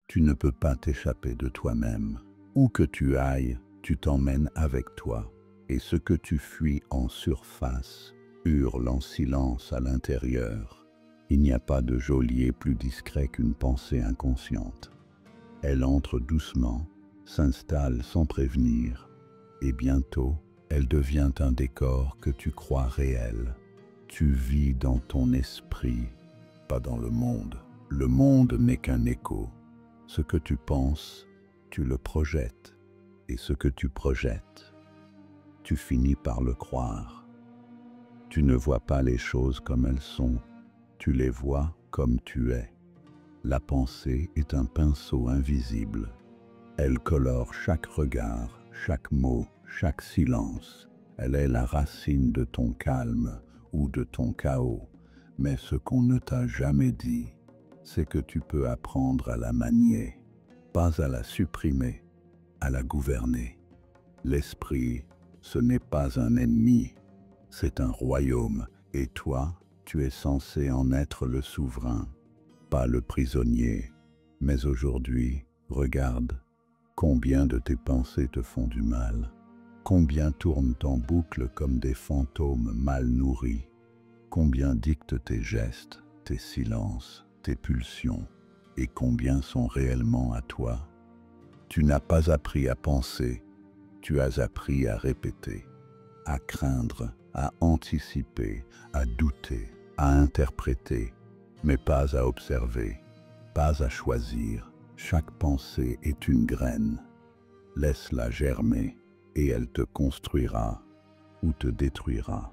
Tu ne peux pas t'échapper de toi-même. Où que tu ailles, tu t'emmènes avec toi. Et ce que tu fuis en surface hurle en silence à l'intérieur. Il n'y a pas de geôlier plus discret qu'une pensée inconsciente. Elle entre doucement, s'installe sans prévenir, et bientôt, elle devient un décor que tu crois réel. Tu vis dans ton esprit, pas dans le monde. Le monde n'est qu'un écho. Ce que tu penses, tu le projettes, et ce que tu projettes, tu finis par le croire. Tu ne vois pas les choses comme elles sont, tu les vois comme tu es. La pensée est un pinceau invisible. Elle colore chaque regard, chaque mot, chaque silence. Elle est la racine de ton calme ou de ton chaos. Mais ce qu'on ne t'a jamais dit, c'est que tu peux apprendre à la manier, pas à la supprimer, à la gouverner. L'esprit, ce n'est pas un ennemi, c'est un royaume, et toi, tu es censé en être le souverain, pas le prisonnier. Mais aujourd'hui, regarde, combien de tes pensées te font du mal, combien tournent en boucle comme des fantômes mal nourris, combien dictent tes gestes, tes silences, tes pulsions, et combien sont réellement à toi. Tu n'as pas appris à penser, tu as appris à répéter, à craindre, à anticiper, à douter, à interpréter, mais pas à observer, pas à choisir. Chaque pensée est une graine. Laisse-la germer et elle te construira ou te détruira.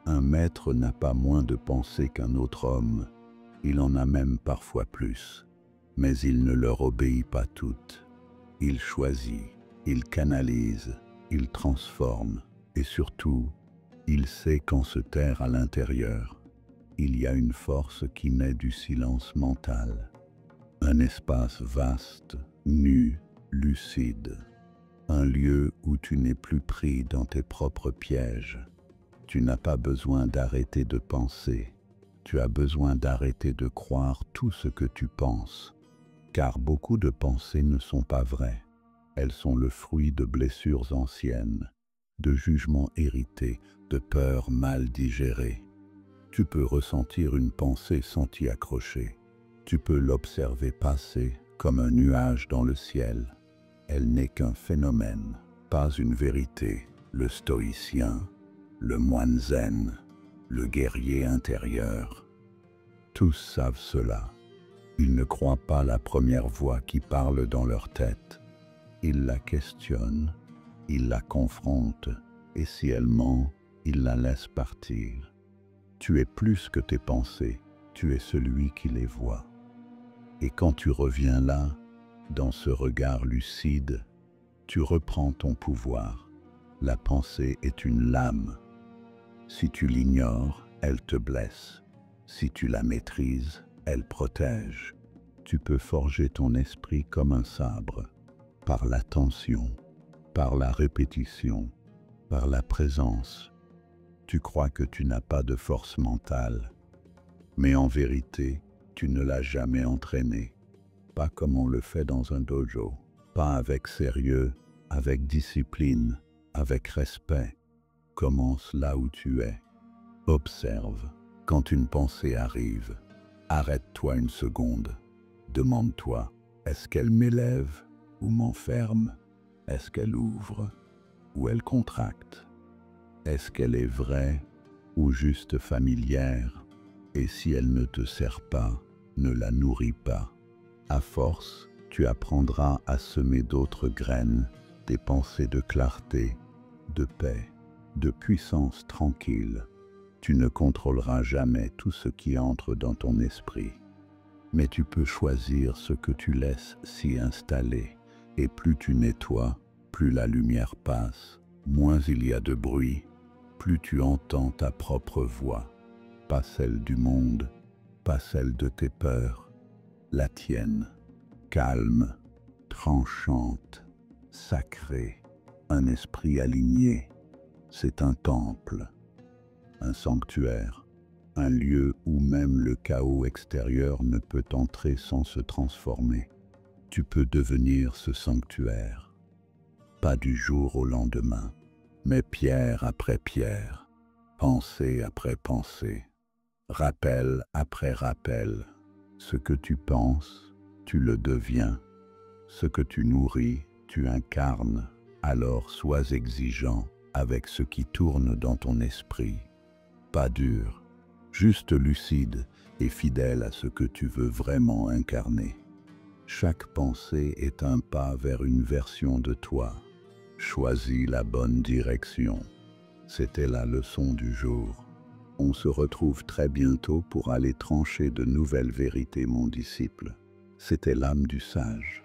Un maître n'a pas moins de pensées qu'un autre homme, il en a même parfois plus, mais il ne leur obéit pas toutes. Il choisit, il canalise, il transforme, et surtout, il sait quand se taire à l'intérieur. Il y a une force qui naît du silence mental, un espace vaste, nu, lucide, un lieu où tu n'es plus pris dans tes propres pièges. Tu n'as pas besoin d'arrêter de penser, tu as besoin d'arrêter de croire tout ce que tu penses, car beaucoup de pensées ne sont pas vraies. Elles sont le fruit de blessures anciennes, de jugements hérités, de peurs mal digérées. Tu peux ressentir une pensée sans t'y accrocher. Tu peux l'observer passer comme un nuage dans le ciel. Elle n'est qu'un phénomène, pas une vérité. Le stoïcien, le moine zen, le guerrier intérieur, tous savent cela. Ils ne croient pas la première voix qui parle dans leur tête. Ils la questionnent, ils la confrontent, et si elle ment, ils la laissent partir. Tu es plus que tes pensées, tu es celui qui les voit. Et quand tu reviens là, dans ce regard lucide, tu reprends ton pouvoir. La pensée est une lame. Si tu l'ignores, elle te blesse. Si tu la maîtrises, elle protège. Tu peux forger ton esprit comme un sabre, par l'attention, par la répétition, par la présence. Tu crois que tu n'as pas de force mentale, mais en vérité, tu ne l'as jamais entraînée. Pas comme on le fait dans un dojo, pas avec sérieux, avec discipline, avec respect. Commence là où tu es. Observe. Quand une pensée arrive, arrête-toi une seconde. Demande-toi, est-ce qu'elle m'élève ou m'enferme? Est-ce qu'elle ouvre ou elle contracte? Est-ce qu'elle est vraie ou juste familière? Et si elle ne te sert pas, ne la nourris pas. À force, tu apprendras à semer d'autres graines, des pensées de clarté, de paix, de puissance tranquille. Tu ne contrôleras jamais tout ce qui entre dans ton esprit. Mais tu peux choisir ce que tu laisses s'y installer. Et plus tu nettoies, plus la lumière passe, moins il y a de bruit, plus tu entends ta propre voix. Pas celle du monde, pas celle de tes peurs, la tienne. Calme, tranchante, sacrée, un esprit aligné. C'est un temple, un sanctuaire, un lieu où même le chaos extérieur ne peut entrer sans se transformer. tu peux devenir ce sanctuaire. Pas du jour au lendemain, mais pierre après pierre, pensée après pensée, rappel après rappel. Ce que tu penses, tu le deviens. Ce que tu nourris, tu incarnes. Alors sois exigeant avec ce qui tourne dans ton esprit. Pas dur, juste lucide et fidèle à ce que tu veux vraiment incarner. Chaque pensée est un pas vers une version de toi. Choisis la bonne direction. C'était la leçon du jour. On se retrouve très bientôt pour aller trancher de nouvelles vérités, mon disciple. C'était l'âme du sage.